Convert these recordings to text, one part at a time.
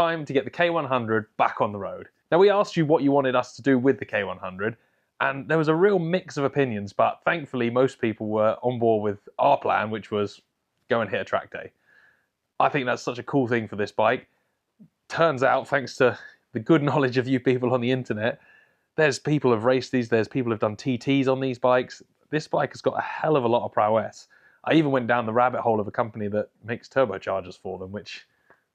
time to get the K100 back on the road. Now, we asked you what you wanted us to do with the K100, and there was a real mix of opinions, but thankfully most people were on board with our plan, which was go and hit a track day. I think that's such a cool thing for this bike. Turns out, thanks to the good knowledge of you people on the internet, there's people who've raced these, there's people who've done TTs on these bikes. This bike has got a hell of a lot of prowess. I even went down the rabbit hole of a company that makes turbochargers for them, which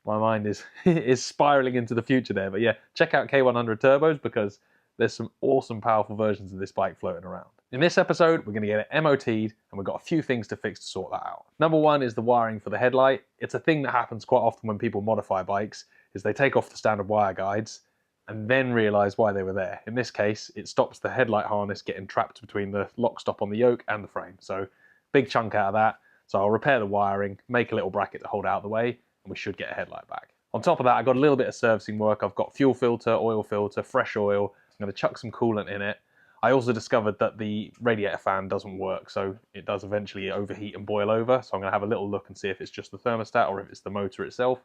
my mind is spiraling into the future there. But yeah, check out K100 turbos because there's some awesome, powerful versions of this bike floating around. In this episode, we're going to get it MOT'd, and we've got a few things to fix to sort that out. Number one is the wiring for the headlight. It's a thing that happens quite often when people modify bikes, is they take off the standard wire guides and then realise why they were there. In this case, it stops the headlight harness getting trapped between the lock stop on the yoke and the frame. So big chunk out of that. So I'll repair the wiring, make a little bracket to hold out of the way, and we should get a headlight back. On top of that, I got a little bit of servicing work. I've got fuel filter, oil filter, fresh oil. I'm going to chuck some coolant in it. I also discovered that the radiator fan doesn't work, so it does eventually overheat and boil over. So I'm going to have a little look and see if it's just the thermostat or if it's the motor itself.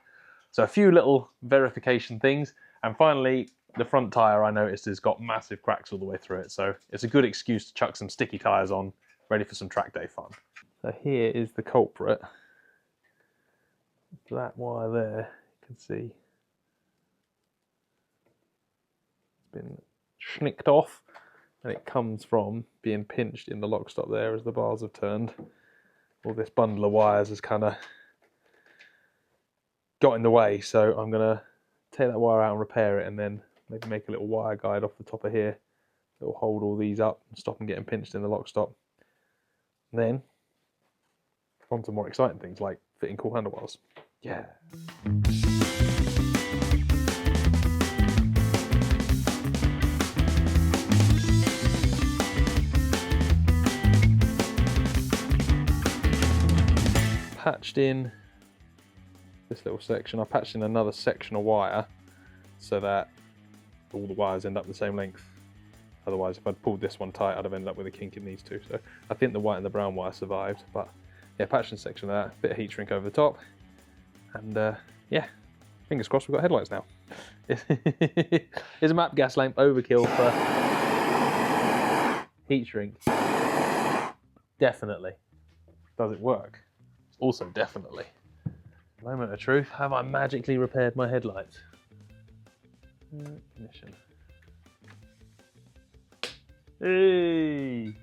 So a few little verification things. And finally, the front tyre I noticed has got massive cracks all the way through it. So it's a good excuse to chuck some sticky tyres on, ready for some track day fun. So here is the culprit. That wire there, you can see. It's been schnicked off, and it comes from being pinched in the lock stop there as the bars have turned. All this bundle of wires has kind of got in the way, so I'm going to take that wire out and repair it, and then maybe make a little wire guide off the top of here that will hold all these up and stop them getting pinched in the lock stop. And then on to more exciting things like fitting cool handlebars. Yeah. Patched in this little section. I patched in another section of wire so that all the wires end up the same length. Otherwise, if I'd pulled this one tight, I'd have ended up with a kink in these two. So I think the white and the brown wire survived, but yeah, patched in a section of that, bit of heat shrink over the top, and yeah, fingers crossed we've got headlights now. Is a map gas lamp overkill for heat shrink? Definitely. Does it work? Also definitely. Moment of truth, have I magically repaired my headlights? Ignition. Hey!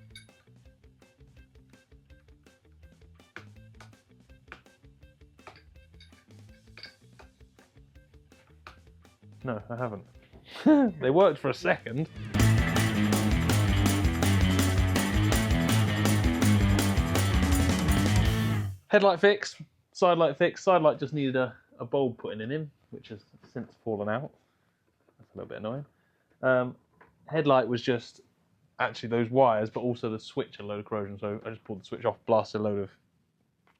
No, I haven't. They worked for a second. Headlight fix, side light fix. Side light just needed a bulb putting in him, which has since fallen out. That's a little bit annoying. Headlight was just actually those wires, but also the switch had a load of corrosion, so I just pulled the switch off, blasted a load of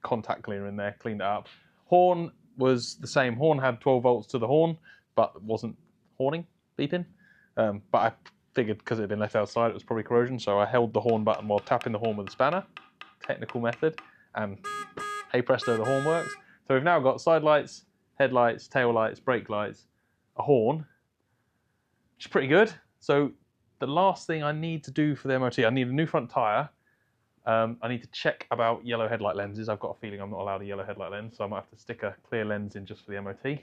contact cleaner in there, cleaned it up. Horn was the same. Horn had 12 volts to the horn, but wasn't horning, beeping. But I figured because it had been left outside, it was probably corrosion, so I held the horn button while tapping the horn with a spanner, technical method, and hey presto, the horn works. So we've now got side lights, headlights, tail lights, brake lights, a horn, which is pretty good. So the last thing I need to do for the MOT, I need a new front tyre. I need to check about yellow headlight lenses. I've got a feeling I'm not allowed a yellow headlight lens, so I might have to stick a clear lens in just for the MOT.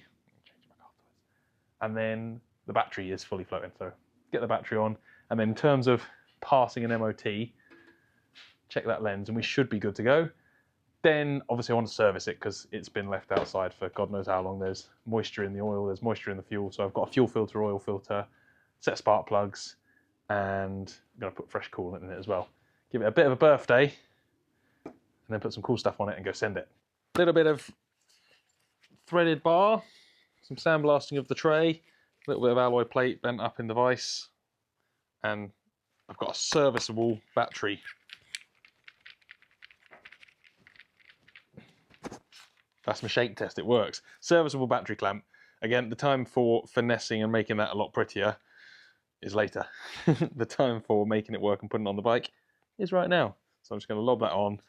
And then the battery is fully floating, so get the battery on. And then in terms of passing an MOT, check that lens and we should be good to go. Then obviously I want to service it because it's been left outside for God knows how long. There's moisture in the oil, there's moisture in the fuel. So I've got a fuel filter, oil filter, set of spark plugs, and I'm going to put fresh coolant in it as well. Give it a bit of a birthday, and then put some cool stuff on it and go send it. A little bit of threaded bar, some sandblasting of the tray, a little bit of alloy plate bent up in the vise, and I've got a serviceable battery. That's my shake test, it works. Serviceable battery clamp. Again, the time for finessing and making that a lot prettier is later. The time for making it work and putting it on the bike is right now. So I'm just going to lob that on,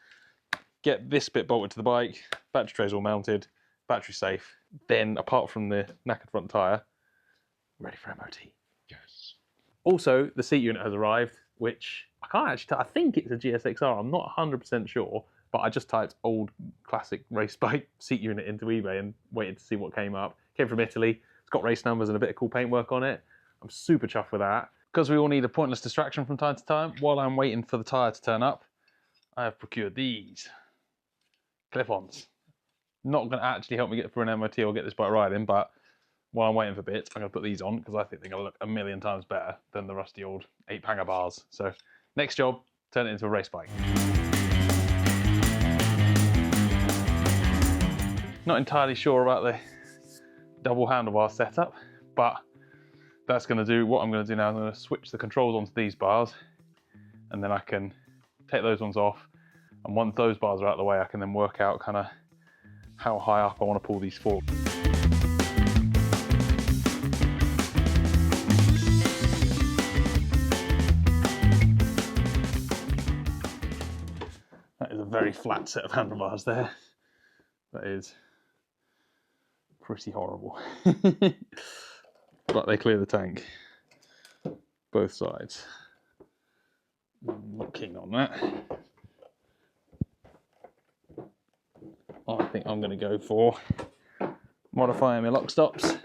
get this bit bolted to the bike, battery tray's all mounted, battery safe. Then, apart from the knackered front tyre, ready for MOT. Yes. Also, the seat unit has arrived, which I can't actually tell. I think it's a GSXR. I'm not 100% sure, but I just typed old classic race bike seat unit into eBay and waited to see what came up. Came from Italy. It's got race numbers and a bit of cool paintwork on it. I'm super chuffed with that. Because we all need a pointless distraction from time to time, while I'm waiting for the tyre to turn up, I have procured these clip-ons. Not going to actually help me get through an MOT or get this bike riding, but while I'm waiting for bits, I'm going to put these on because I think they're going to look a million times better than the rusty old 8-hanger bars. So next job, turn it into a race bike. Not entirely sure about the double handlebar setup, but that's going to do what I'm going to do now. I'm going to switch the controls onto these bars, and then I can take those ones off. And once those bars are out of the way, I can then work out kind of how high up I want to pull these forward. That is a very flat set of handlebars there. That is pretty horrible. But they clear the tank, both sides. I'm not keen on that. I think I'm going to go for modifying my lock stops,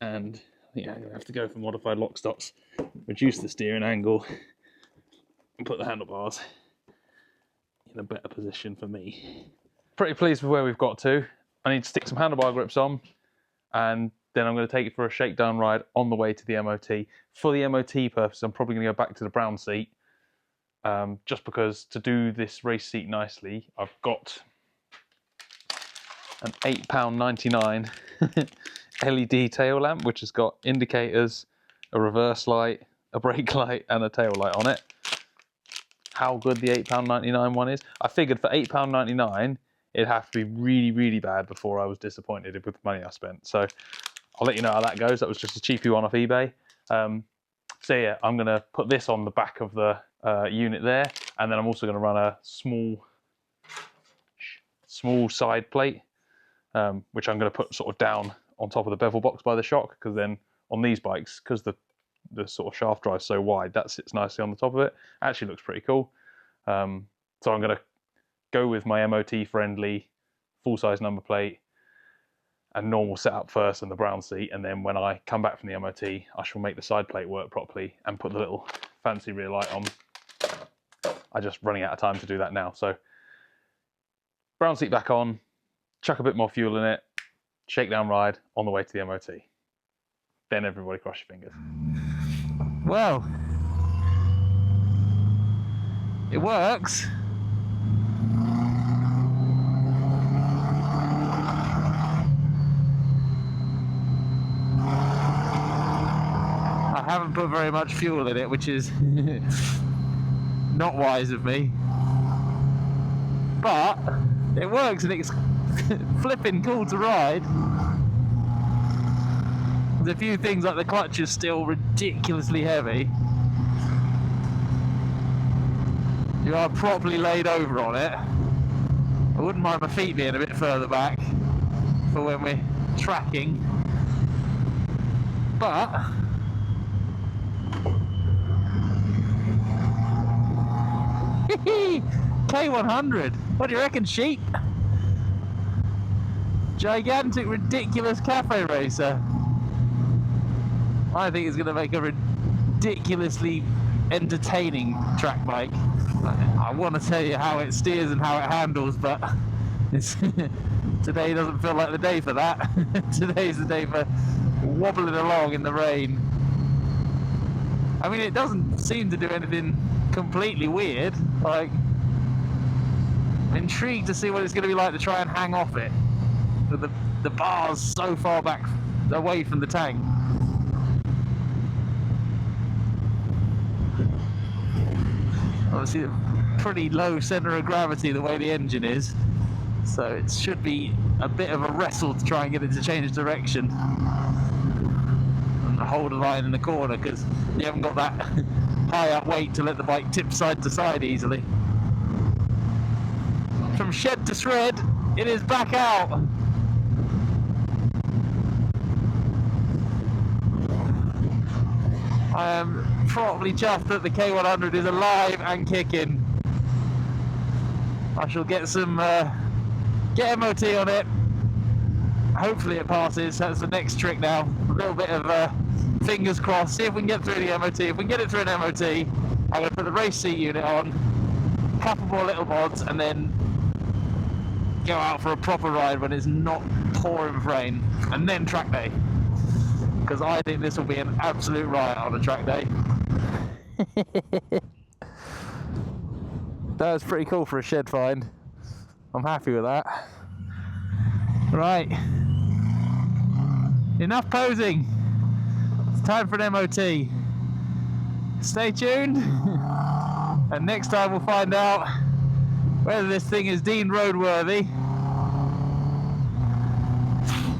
and I think I'm going to have to go for modified lock stops, reduce the steering angle, and put the handlebars in a better position for me. Pretty pleased with where we've got to. I need to stick some handlebar grips on, and then I'm going to take it for a shakedown ride on the way to the MOT. For the MOT purpose, I'm probably going to go back to the brown seat, just because to do this race seat nicely, I've got an £8.99 LED tail lamp, which has got indicators, a reverse light, a brake light, and a tail light on it. How good the £8.99 one is? I figured for £8.99, it'd have to be really, really bad before I was disappointed with the money I spent. So I'll let you know how that goes. That was just a cheapy one off eBay. So yeah, I'm gonna put this on the back of the unit there, and then I'm also gonna run a small side plate, which I'm gonna put sort of down on top of the bevel box by the shock, because then on these bikes, because the sort of shaft drive is so wide, that sits nicely on the top of it. Actually looks pretty cool. So I'm gonna go with my MOT friendly full-size number plate and normal setup first and the brown seat, and then when I come back from the MOT, I shall make the side plate work properly and put the little fancy rear light on. I'm just running out of time to do that now. So brown seat back on, chuck a bit more fuel in it, shakedown ride on the way to the MOT. Then everybody cross your fingers. Well, it works. I haven't put very much fuel in it, which is not wise of me, but it works and it's flipping cool to ride. There's a few things like the clutch is still ridiculously heavy. You are properly laid over on it. I wouldn't mind my feet being a bit further back for when we're tracking, but K100. What do you reckon, sheep? Gigantic, ridiculous cafe racer. I think it's going to make a ridiculously entertaining track bike. I want to tell you how it steers and how it handles, but today doesn't feel like the day for that. Today's the day for wobbling along in the rain. I mean, it doesn't seem to do anything completely weird. Like, I'm intrigued to see what it's going to be like to try and hang off it with the bars so far back away from the tank. Obviously a pretty low centre of gravity the way the engine is, so it should be a bit of a wrestle to try and get it to change direction and hold a line in the corner, because you haven't got that high up weight to let the bike tip side to side easily. From shed to shred, it is back out. I am properly chuffed that the K100 is alive and kicking. I shall get some get MOT on it. Hopefully it passes. That's the next trick now. A little bit of fingers crossed. See if we can get through the MOT. If we can get it through an MOT, I'm going to put the race seat unit on, a couple more little mods, and then go out for a proper ride when it's not pouring with rain, and then track day. Because I think this will be an absolute riot on a track day. That was pretty cool for a shed find. I'm happy with that. Right. Enough posing. It's time for an MOT. Stay tuned. And next time we'll find out whether this thing is deemed roadworthy,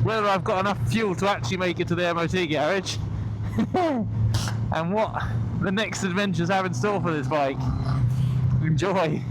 whether I've got enough fuel to actually make it to the MOT garage, and what the next adventures have in store for this bike. Enjoy.